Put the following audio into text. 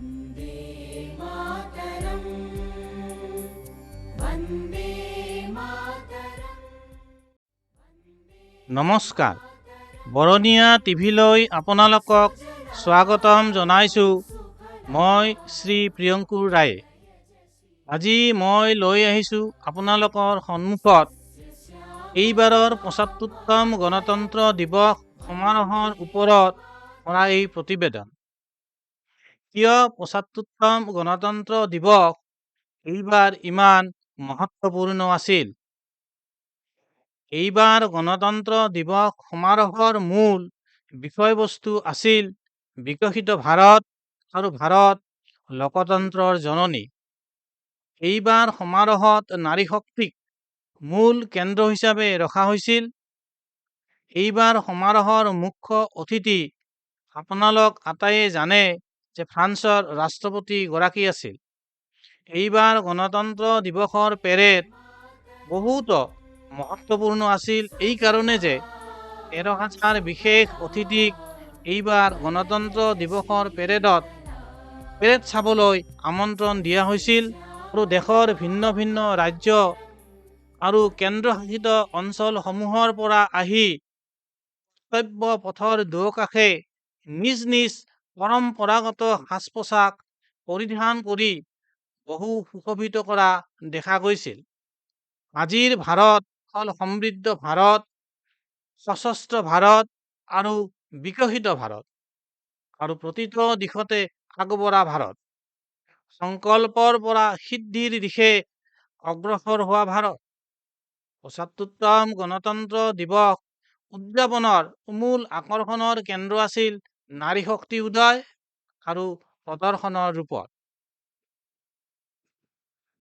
वन्दे मातरम् वन्दे मातरम्। নমস্কাৰ। বৰণীয়া টিভিলৈ আপোনালোকক স্বাগতম জনাইছোঁ। মই শ্ৰী প্ৰিয়ংকুৰ ৰায়ে। আজি মই লৈ আহিছোঁ আপোনালোকৰ সন্মুখত এইবাৰৰ ৭৫তম গণতন্ত্ৰ দিৱস সমাৰোহৰ ওপৰত কৰা এই প্ৰতিবেদন। কিয় ৭৫তম গণতন্ত্ৰ দিৱস এইবাৰ ইমান মহত্বপূৰ্ণ আছিল? এইবাৰ গণতন্ত্ৰ দিৱস সমাৰোহৰ মূল বিষয়বস্তু আছিল বিকশিত ভাৰত আৰু ভাৰত লোকতন্ত্ৰৰ জননী। এইবাৰ সমাৰোহত নাৰী শক্তিক মূল কেন্দ্ৰ হিচাপে ৰখা হৈছিল। এইবাৰ সমাৰোহৰ মুখ্য অতিথি আপোনালোক আটাইয়ে জানে যে ফ্ৰান্সৰ ৰাষ্ট্ৰপতি গৰাকী আছিল। এইবাৰ গণতন্ত্ৰ দিৱসৰ পেৰেড বহুতো মহত্বপূৰ্ণ আছিল এই কাৰণে যে ১৩,০০০ বিশেষ অতিথিক এইবাৰ গণতন্ত্ৰ দিৱসৰ পেৰেড চাবলৈ আমন্ত্ৰণ দিয়া হৈছিল আৰু দেশৰ ভিন্ন ভিন্ন ৰাজ্য আৰু কেন্দ্ৰশাসিত অঞ্চলসমূহৰ পৰা আহি কৰ্তব্য পথৰ দুয়োকাষে নিজ নিজ পৰম্পৰাগত সাজ পোছাক পৰিধান কৰি বহু সুশোভিত কৰা দেখা গৈছিল। আজিৰ ভাৰত হ'ল সমৃদ্ধ ভাৰত, সশস্ত্ৰ ভাৰত আৰু বিকশিত ভাৰত আৰু প্ৰতিটো দিশতে আগবঢ়া ভাৰত, সংকল্পৰ পৰা সিদ্ধিৰ দিশে অগ্ৰসৰ হোৱা ভাৰত। ৭৫তম গণতন্ত্ৰ দিৱস উদযাপনৰ মূল আকৰ্ষণৰ কেন্দ্ৰ আছিল নাৰী শক্তি উদয় আৰু প্ৰদৰ্শনৰ ৰূপত।